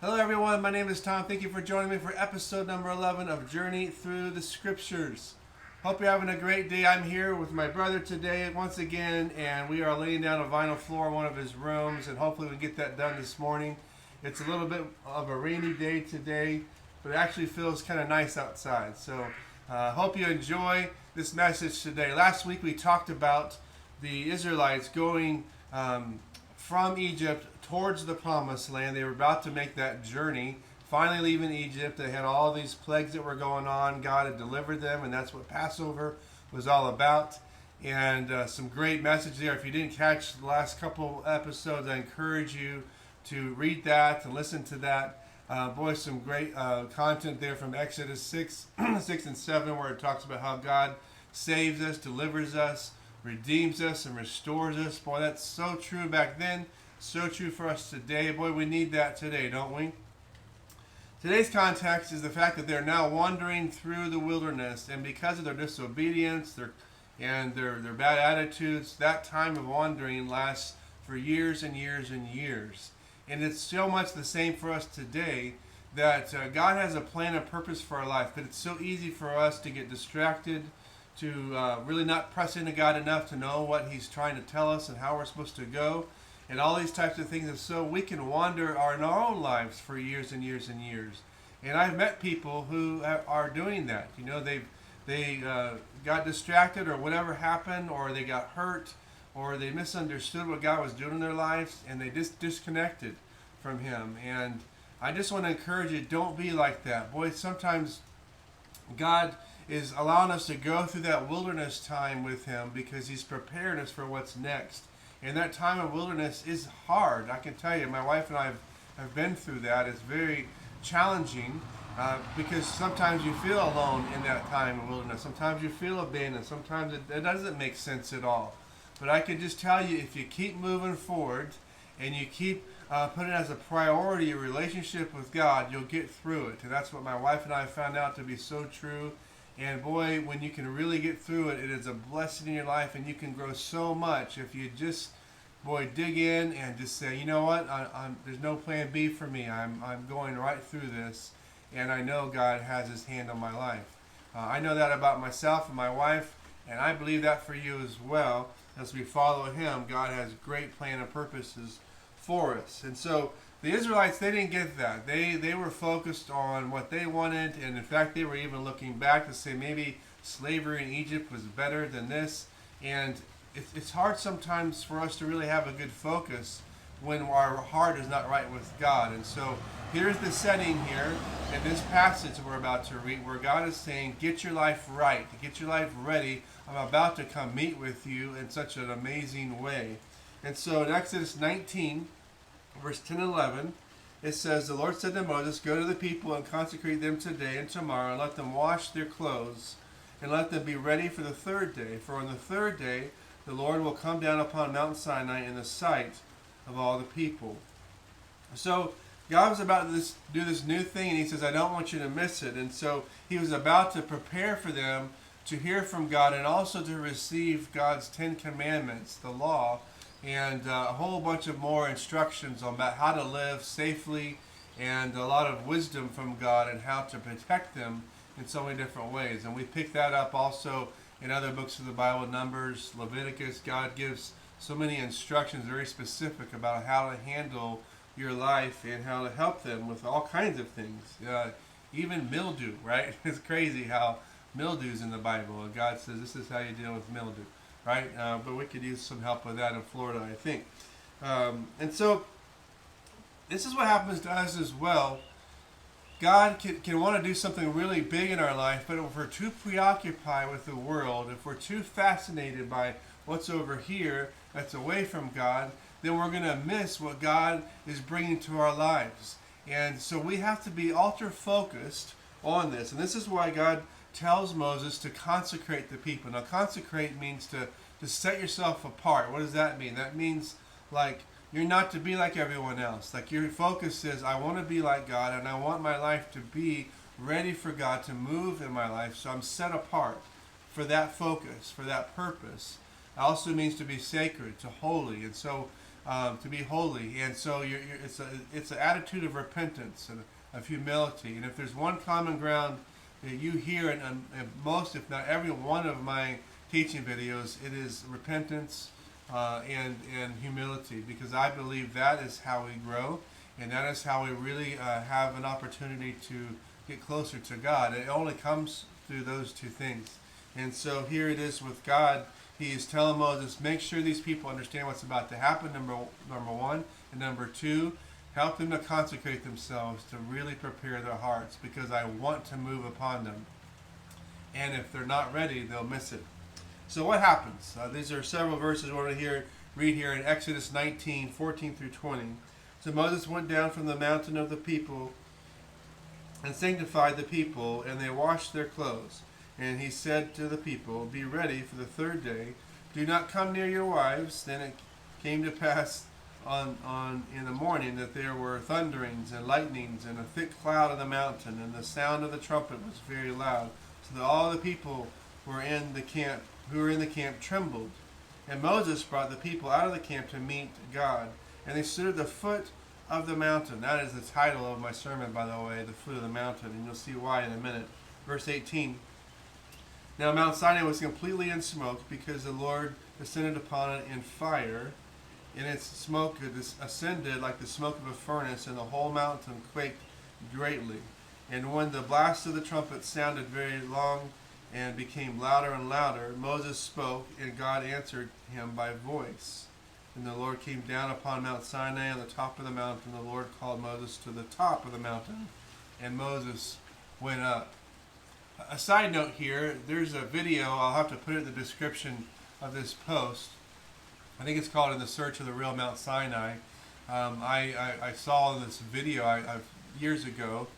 Hello everyone, my name is Tom. Thank you for joining me for episode number 11 of Journey Through the Scriptures. Hope you're having a great day. I'm here with my brother today once again, and we are laying down a vinyl floor in one of his rooms, and hopefully we can get that done this morning. It's a little bit of a rainy day today, but it actually feels kind of nice outside. So hope you enjoy this message today. Last week we talked about the Israelites going from Egypt towards the promised land. They were about to make that journey, finally leaving Egypt. They had all these plagues that were going on. God had delivered them, and that's what Passover was all about. And some great message there. If you didn't catch the last couple episodes, I encourage you to read that and listen to that. Boy, some great content there from Exodus 6, 6 and 7, where it talks about how God saves us, delivers us, redeems us, and restores us. Boy, that's so true back then, so true for us today. Boy, we need that today, don't we? Today's context is the fact that they're now wandering through the wilderness, and because of their disobedience and their bad attitudes, that time of wandering lasts for years and years and years. And it's so much the same for us today, that God has a plan and purpose for our life, but it's so easy for us to get distracted, to really not press into God enough to know what He's trying to tell us and how we're supposed to go, and all these types of things. And so we can wander in our own lives for years and years and years. And I've met people who are doing that. You know, they got distracted, or whatever happened, or they got hurt, or they misunderstood what God was doing in their lives, and they just disconnected from Him. And I just want to encourage you, don't be like that. Boy, sometimes God is allowing us to go through that wilderness time with Him because He's preparing us for what's next. And that time of wilderness is hard. I can tell you, my wife and I have been through that. It's very challenging because sometimes you feel alone in that time of wilderness. Sometimes you feel abandoned. Sometimes it doesn't make sense at all. But I can just tell you, if you keep moving forward and you keep putting it as a priority, your relationship with God, you'll get through it. And that's what my wife and I found out to be so true. And boy, when you can really get through it, it is a blessing in your life, and you can grow so much if you just, dig in and just say, you know what, there's no plan B for me. I'm going right through this, and I know God has His hand on my life. I know that about myself and my wife, and I believe that for you as well. As we follow Him, God has great plan and purposes for us. And so the Israelites, they didn't get that. They were focused on what they wanted, and in fact they were even looking back to say maybe slavery in Egypt was better than this. And it's hard sometimes for us to really have a good focus when our heart is not right with God. And so here's the setting here in this passage we're about to read, where God is saying, get your life right, get your life ready. I'm about to come meet with you in such an amazing way. And so in Exodus 19, verse 10 and 11, it says, the Lord said to Moses, go to the people and consecrate them today and tomorrow, and let them wash their clothes, and let them be ready for the third day. For on the third day the Lord will come down upon Mount Sinai in the sight of all the people. So God was about to do this new thing, and He says, I don't want you to miss it. And so He was about to prepare for them to hear from God, and also to receive God's 10 commandments, the law, and a whole bunch of more instructions on about how to live safely, and a lot of wisdom from God and how to protect them in so many different ways. And we pick that up also in other books of the Bible, Numbers, Leviticus. God gives so many instructions, very specific, about how to handle your life and how to help them with all kinds of things. Even mildew, right? It's crazy how mildew's in the Bible, and God says this is how you deal with mildew, right? But we could use some help with that in Florida, I think. And so this is what happens to us as well. God can want to do something really big in our life, but if we're too preoccupied with the world, if we're too fascinated by what's over here that's away from God, then we're going to miss what God is bringing to our lives. And so we have to be ultra focused on this. And this is why God tells Moses to consecrate the people. Now, consecrate means to set yourself apart. What does that mean? That means, like, you're not to be like everyone else. Like, your focus is, I want to be like God, and I want my life to be ready for God to move in my life. So I'm set apart for that focus, for that purpose. It also means to be sacred, to holy. And so to be holy. And so it's an attitude of repentance and of humility. And if there's one common ground that you hear in most, if not every one of my teaching videos, it is repentance and humility, because I believe that is how we grow, and that is how we really have an opportunity to get closer to God. It only comes through those two things. And so here it is with God. He is telling Moses, make sure these people understand what's about to happen, number one. And number two, help them to consecrate themselves, to really prepare their hearts, because I want to move upon them. And if they're not ready, they'll miss it. So what happens? These are several verses I want to read here in Exodus 19, 14 through 20. So Moses went down from the mountain of the people and sanctified the people, and they washed their clothes. And he said to the people, be ready for the third day. Do not come near your wives. Then it came to pass in the morning that there were thunderings and lightnings and a thick cloud on the mountain, and the sound of the trumpet was very loud, so that all the people who were in the camp trembled. And Moses brought the people out of the camp to meet God. And they stood at the foot of the mountain. That is the title of my sermon, by the way, the foot of the mountain. And you'll see why in a minute. Verse 18. Now Mount Sinai was completely in smoke, because the Lord descended upon it in fire. And its smoke ascended like the smoke of a furnace, and the whole mountain quaked greatly. And when the blast of the trumpet sounded very long and became louder and louder, Moses spoke, and God answered him by voice. And the Lord came down upon Mount Sinai on the top of the mountain. The Lord called Moses to the top of the mountain, and Moses went up. A side note here, there's a video, I'll have to put it in the description of this post. I think it's called In the Search of the Real Mount Sinai. I saw this video years ago.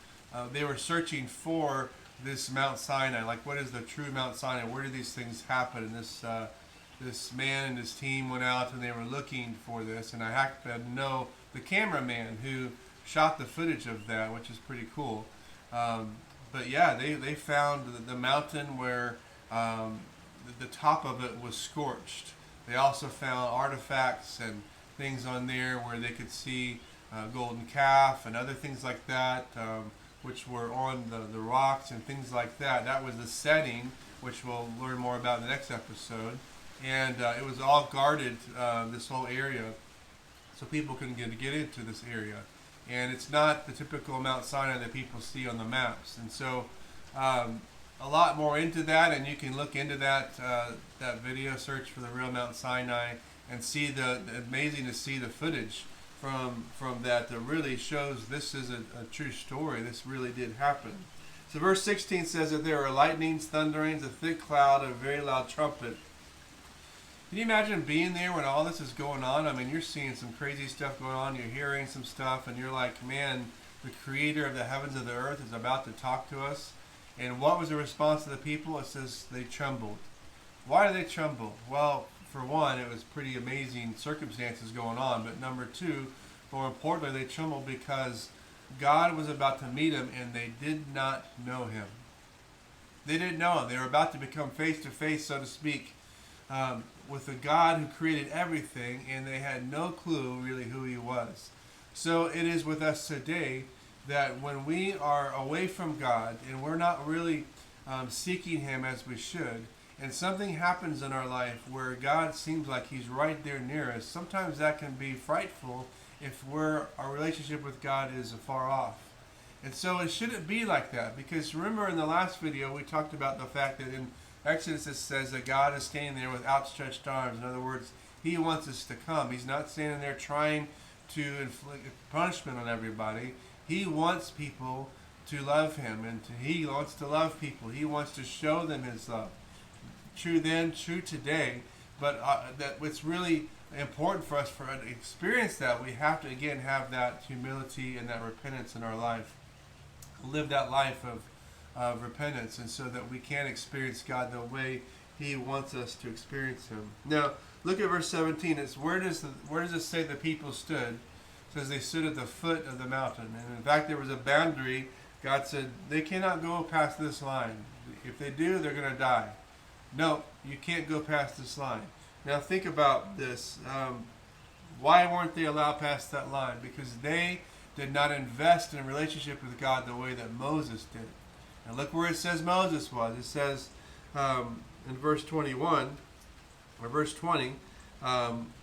They were searching for this Mount Sinai, like what is the true Mount Sinai? Where do these things happen? And this man and his team went out and they were looking for this. And I happen to know the cameraman who shot the footage of that, which is pretty cool. But yeah, they found the mountain where the top of it was scorched. They also found artifacts and things on there where they could see golden calf and other things like that, which were on the rocks and things like that. That was the setting, which we'll learn more about in the next episode. And it was all guarded, this whole area, so people couldn't get into this area. And it's not the typical Mount Sinai that people see on the maps. And so a lot more into that, and you can look into that video, search for the real Mount Sinai, and see amazing to see the footage from that really shows this is a true story. This really did happen. So verse 16 says that there were lightnings, thunderings, a thick cloud, a very loud trumpet. Can you imagine being there when all this is going on? I mean, you're seeing some crazy stuff going on, you're hearing some stuff, and you're like, man, the creator of the heavens and the earth is about to talk to us. And what was the response of the people? It says they trembled. Why did they tremble? Well, for one, it was pretty amazing circumstances going on. But number two, more importantly, they trembled because God was about to meet them and they did not know him. They didn't know him. They were about to become face to face, so to speak, with the God who created everything, and they had no clue really who he was. So it is with us today that when we are away from God and we're not really seeking him as we should, and something happens in our life where God seems like he's right there near us, sometimes that can be frightful if our relationship with God is afar off. And so it shouldn't be like that, because remember in the last video we talked about the fact that in Exodus it says that God is standing there with outstretched arms. In other words, he wants us to come. He's not standing there trying to inflict punishment on everybody. He wants people to love him, and he wants to love people. He wants to show them his love. True then, true today, but that it's really important for us to experience that. We have to, again, have that humility and that repentance in our life. Live that life of repentance, and so that we can experience God the way he wants us to experience him. Now, look at verse 17. It's where does it say the people stood? It says they stood at the foot of the mountain. And in fact, there was a boundary. God said, they cannot go past this line. If they do, they're going to die. No, you can't go past this line. Now think about this. Why weren't they allowed past that line? Because they did not invest in a relationship with God the way that Moses did. And look where it says Moses was. It says in verse 21, or verse 20,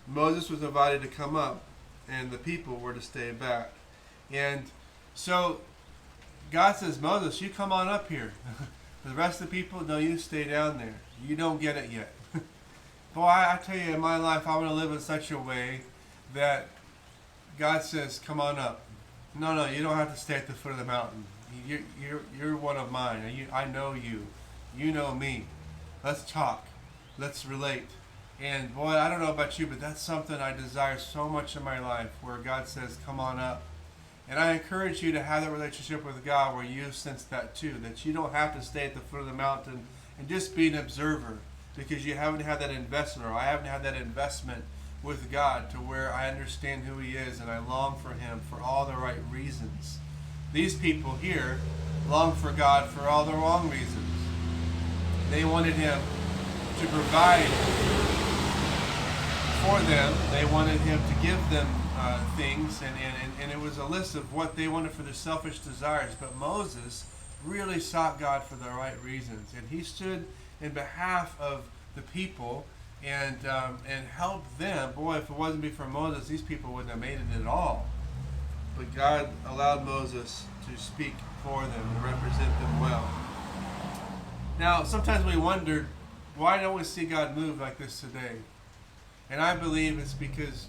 Moses was invited to come up, and the people were to stay back. And so God says, Moses, you come on up here. The rest of the people, no, you stay down there. You don't get it yet. Boy, I tell you, in my life, I want to live in such a way that God says, come on up. No, you don't have to stay at the foot of the mountain. You're one of mine. I know you. You know me. Let's talk. Let's relate. And boy, I don't know about you, but that's something I desire so much in my life, where God says, come on up. And I encourage you to have that relationship with God where you sense that too, that you don't have to stay at the foot of the mountain and just be an observer, because you haven't had that investment, or I haven't had that investment with God to where I understand who He is and I long for Him for all the right reasons. These people here long for God for all the wrong reasons. They wanted Him to provide for them. They wanted Him to give them things, and it was a list of what they wanted for their selfish desires. But Moses really sought God for the right reasons, and he stood in behalf of the people and helped them. Boy, if it wasn't be for Moses, these people wouldn't have made it at all. But God allowed Moses to speak for them and represent them well. Now, sometimes we wonder, why don't we see God move like this today? And I believe it's because,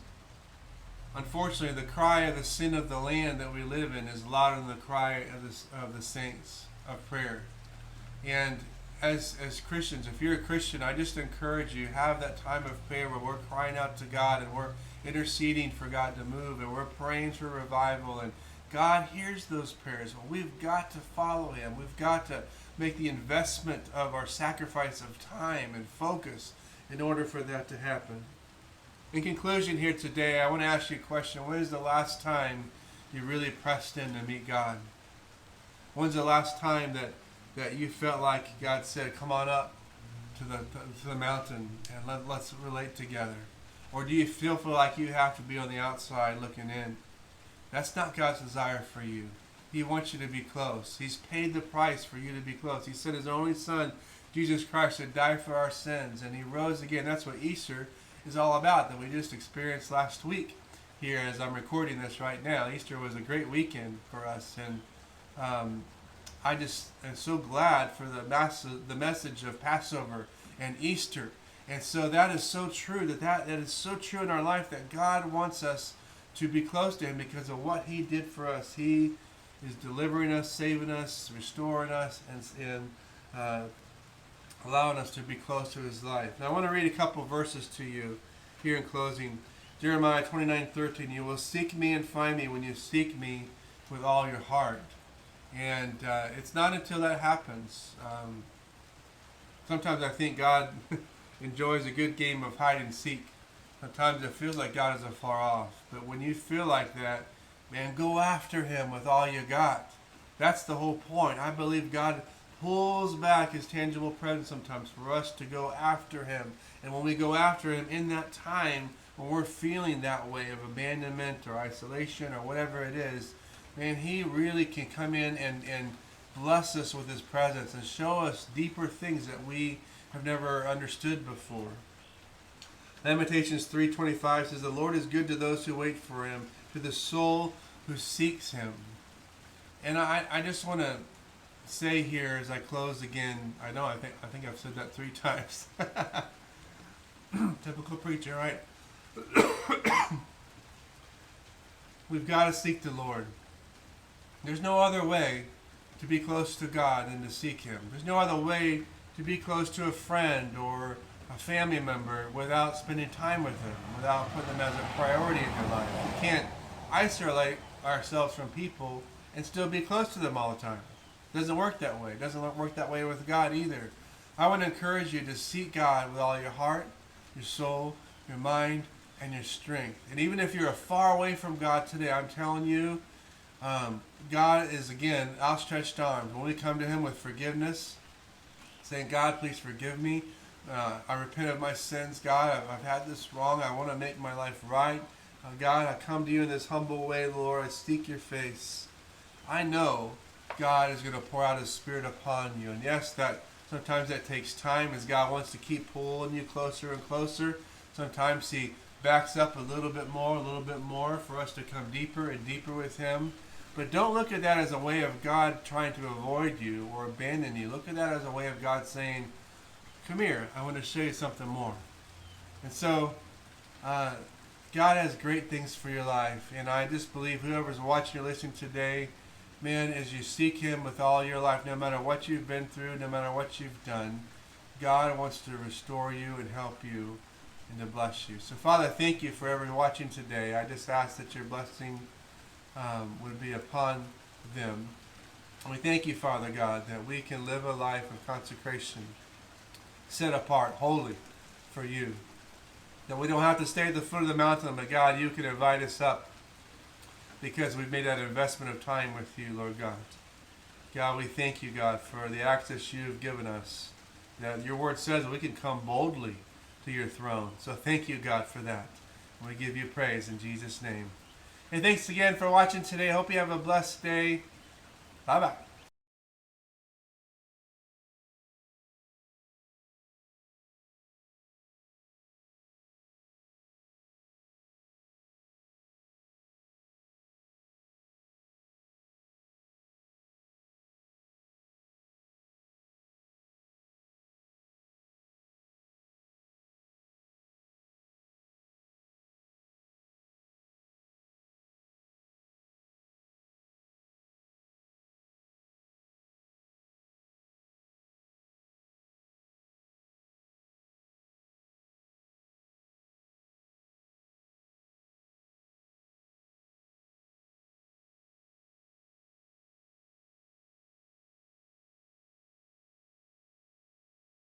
unfortunately, the cry of the sin of the land that we live in is louder than the cry of the saints of prayer. And as Christians, if you're a Christian, I just encourage you, have that time of prayer where we're crying out to God and we're interceding for God to move, and we're praying for revival, and God hears those prayers. Well, we've got to follow Him. We've got to make the investment of our sacrifice of time and focus in order for that to happen. In conclusion here today, I want to ask you a question. When is the last time you really pressed in to meet God? When's the last time that you felt like God said, come on up to the mountain and let's relate together? Or do you feel like you have to be on the outside looking in? That's not God's desire for you. He wants you to be close. He's paid the price for you to be close. He sent His only Son, Jesus Christ, to die for our sins, and He rose again. That's what Easter is all about, that we just experienced last week here as I'm recording this right now. Easter was a great weekend for us, and I just am so glad for the message of Passover and Easter. And so that is so true, that is so true in our life, that God wants us to be close to Him because of what He did for us. He is delivering us, saving us, restoring us, and allowing us to be close to His life. Now I want to read a couple verses to you here in closing. Jeremiah 29:13, you will seek me and find me when you seek me with all your heart. And it's not until that happens. Sometimes I think God enjoys a good game of hide and seek. Sometimes it feels like God is afar off. But when you feel like that, man, go after Him with all you got. That's the whole point. I believe God pulls back His tangible presence sometimes for us to go after Him. And when we go after Him in that time, when we're feeling that way of abandonment or isolation or whatever it is, man, He really can come in and bless us with His presence and show us deeper things that we have never understood before. Lamentations 3:25 says, the Lord is good to those who wait for Him, to the soul who seeks Him. And I just want to say here as I close again, I think I've said that 3 times. Typical preacher, right? We've got to seek the Lord. There's no other way to be close to God than to seek Him. There's no other way to be close to a friend or a family member without spending time with Him, without putting them as a priority in your life. We can't isolate ourselves from people and still be close to them all the time. It doesn't work that way. It doesn't work that way with God either. I want to encourage you to seek God with all your heart, your soul, your mind, and your strength. And even if you're far away from God today, I'm telling you, God is, again, outstretched arms. When we come to Him with forgiveness, saying, God, please forgive me. I repent of my sins. God, I've had this wrong. I want to make my life right. God, I come to you in this humble way, Lord. I seek your face. I know God is going to pour out his Spirit upon you. And yes, that sometimes that takes time as God wants to keep pulling you closer and closer. Sometimes he backs up a little bit more for us to come deeper and deeper with him. But don't look at that as a way of God trying to avoid you or abandon you. Look at that as a way of God saying, come here, I want to show you something more. And so, God has great things for your life. And I just believe whoever's watching or listening today, man, as you seek him with all your life, no matter what you've been through, no matter what you've done, God wants to restore you and help you and to bless you. So, Father, thank you for everyone watching today. I just ask that your blessing would be upon them. And we thank you, Father God, that we can live a life of consecration, set apart, holy for you. That we don't have to stay at the foot of the mountain, but God, you can invite us up because we've made that investment of time with you, Lord God. God, we thank you, God, for the access you've given us. That your word says that we can come boldly to your throne. So thank you, God, for that. And we give you praise in Jesus' name. And thanks again for watching today. I hope you have a blessed day. Bye-bye.